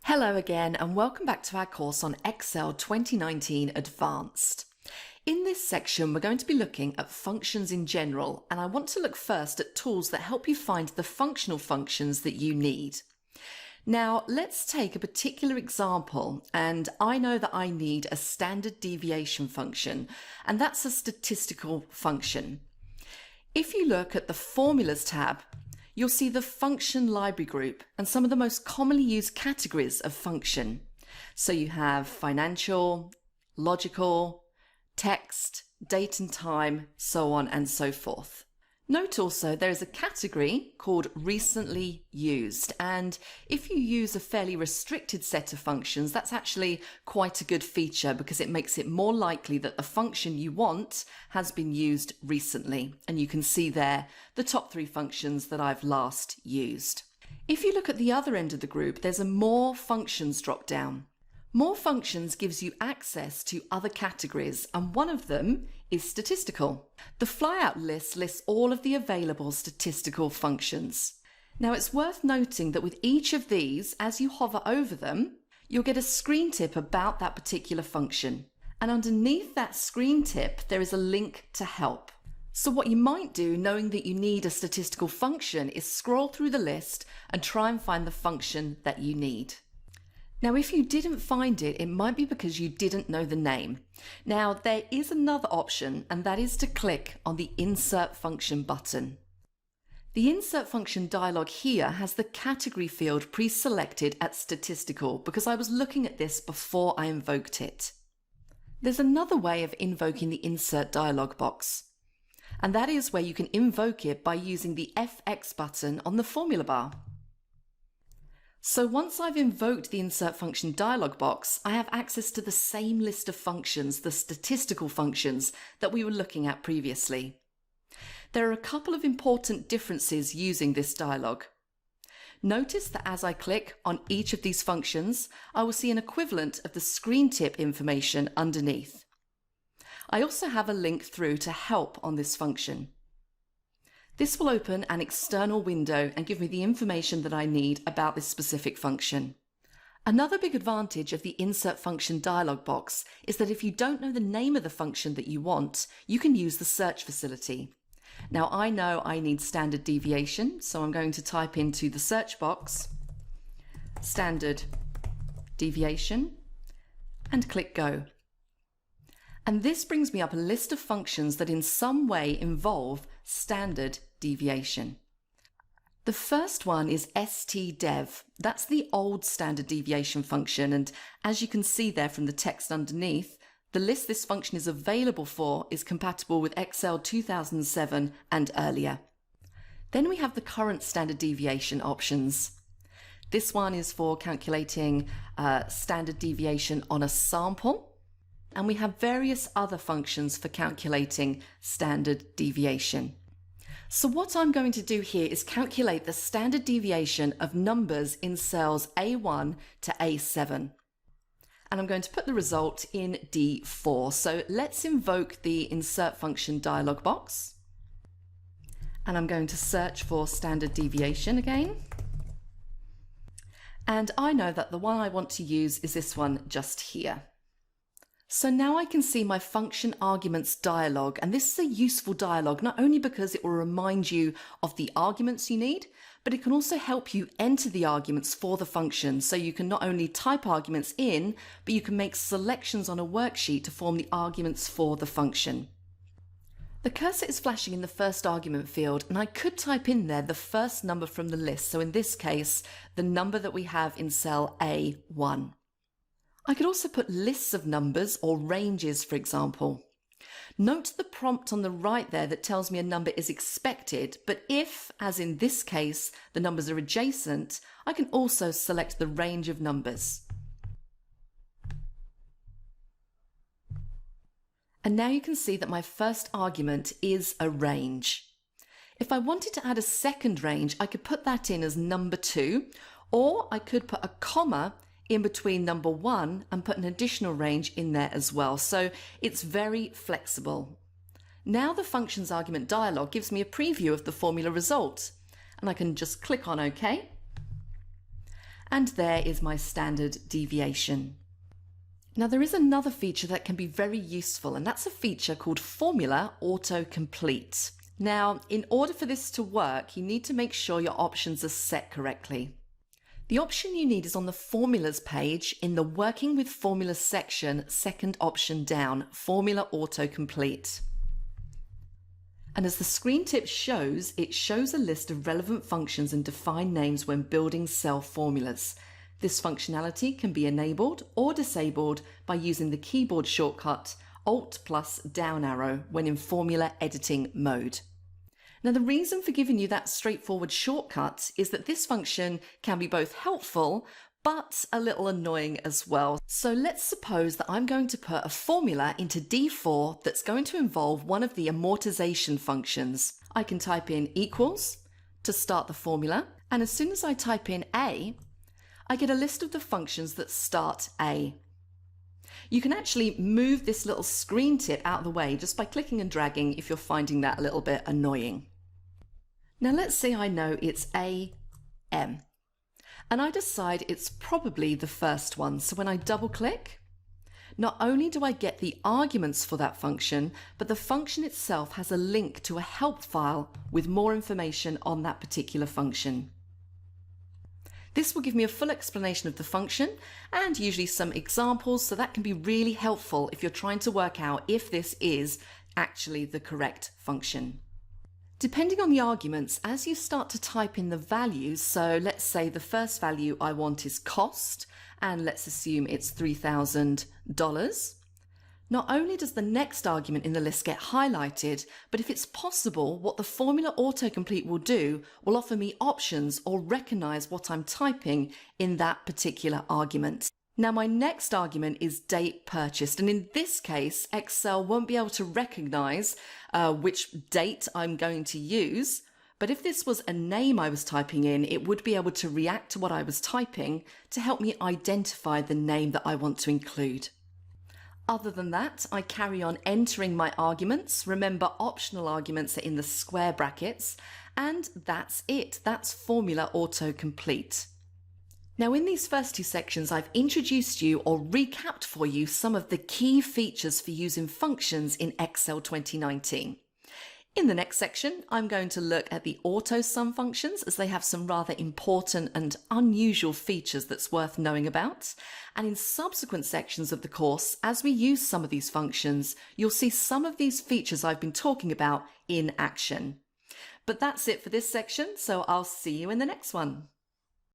Hello again and welcome back to our course on Excel 2019 Advanced. In this section we're going to be looking at functions in general, and I want to look first at tools that help you find the functional functions that you need. Now let's take a particular example, and I know that I need a standard deviation function, and that's a statistical function. If you look at the Formulas tab, you'll see the function library group and some of the most commonly used categories of function. So you have financial, logical, text, date and time, so on and so forth. Note also there is a category called recently used, and if you use a fairly restricted set of functions, that's actually quite a good feature because it makes it more likely that the function you want has been used recently, and you can see there the top 3 functions that I've last used. If you look at the other end of the group, there's a More Functions drop down. More Functions gives you access to other categories, and one of them is Statistical. The flyout list lists all of the available statistical functions. Now it's worth noting that with each of these, as you hover over them, you'll get a screen tip about that particular function. And underneath that screen tip, there is a link to help. So what you might do, knowing that you need a statistical function, is scroll through the list and try and find the function that you need. Now, if you didn't find it, it might be because you didn't know the name. Now, there is another option, and that is to click on the Insert Function button. The Insert Function dialog here has the category field pre-selected at Statistical because I was looking at this before I invoked it. There's another way of invoking the Insert dialog box, and that is where you can invoke it by using the FX button on the formula bar. So once I've invoked the Insert Function dialog box, I have access to the same list of functions, the statistical functions that we were looking at previously. There are a couple of important differences using this dialog. Notice that as I click on each of these functions, I will see an equivalent of the screen tip information underneath. I also have a link through to help on this function. This will open an external window and give me the information that I need about this specific function. Another big advantage of the Insert Function dialog box is that if you don't know the name of the function that you want, you can use the search facility. Now I know I need standard deviation, so I'm going to type into the search box standard deviation and click go. And this brings me up a list of functions that in some way involve standard deviation. The first one is stdev. That's the old standard deviation function, and as you can see there from the text underneath, the list this function is available for is compatible with Excel 2007 and earlier. Then we have the current standard deviation options. This one is for calculating standard deviation on a sample, and we have various other functions for calculating standard deviation. So what I'm going to do here is calculate the standard deviation of numbers in cells A1 to A7. And I'm going to put the result in D4. So let's invoke the Insert Function dialog box. And I'm going to search for standard deviation again. And I know that the one I want to use is this one just here. So now I can see my function arguments dialog, and this is a useful dialog not only because it will remind you of the arguments you need, but it can also help you enter the arguments for the function, so you can not only type arguments in, but you can make selections on a worksheet to form the arguments for the function. The cursor is flashing in the first argument field, and I could type in there the first number from the list, so in this case the number that we have in cell A1. I could also put lists of numbers or ranges, for example. Note the prompt on the right there that tells me a number is expected, but if, as in this case, the numbers are adjacent, I can also select the range of numbers. And now you can see that my first argument is a range. If I wanted to add a second range, I could put that in as number 2, or I could put a comma in between number 1 and put an additional range in there as well. So it's very flexible. Now the functions argument dialog gives me a preview of the formula result, and I can just click on OK. And there is my standard deviation. Now there is another feature that can be very useful, and that's a feature called Formula AutoComplete. Now, in order for this to work, you need to make sure your options are set correctly. The option you need is on the Formulas page in the Working with Formulas section, second option down, Formula AutoComplete. And as the screen tip shows, it shows a list of relevant functions and defined names when building cell formulas. This functionality can be enabled or disabled by using the keyboard shortcut Alt plus down arrow when in formula editing mode. Now the reason for giving you that straightforward shortcut is that this function can be both helpful but a little annoying as well. So let's suppose that I'm going to put a formula into D4 that's going to involve one of the amortization functions. I can type in equals to start the formula, and as soon as I type in A, I get a list of the functions that start A. You can actually move this little screen tip out of the way just by clicking and dragging if you're finding that a little bit annoying. Now let's say I know it's AM, and I decide it's probably the first one. So when I double click, not only do I get the arguments for that function, but the function itself has a link to a help file with more information on that particular function. This will give me a full explanation of the function and usually some examples, so that can be really helpful if you're trying to work out if this is actually the correct function. Depending on the arguments, as you start to type in the values, so let's say the first value I want is cost, and let's assume it's $3,000. Not only does the next argument in the list get highlighted, but if it's possible, what the Formula AutoComplete will do will offer me options or recognize what I'm typing in that particular argument. Now my next argument is date purchased, and in this case, Excel won't be able to recognize which date I'm going to use, but if this was a name I was typing in, it would be able to react to what I was typing to help me identify the name that I want to include. Other than that, I carry on entering my arguments. Remember, optional arguments are in the square brackets, and that's it. That's Formula AutoComplete. Now, in these first two sections, I've introduced you or recapped for you some of the key features for using functions in Excel 2019. In the next section, I'm going to look at the AutoSum functions, as they have some rather important and unusual features that's worth knowing about. And in subsequent sections of the course, as we use some of these functions, you'll see some of these features I've been talking about in action. But that's it for this section, so I'll see you in the next one.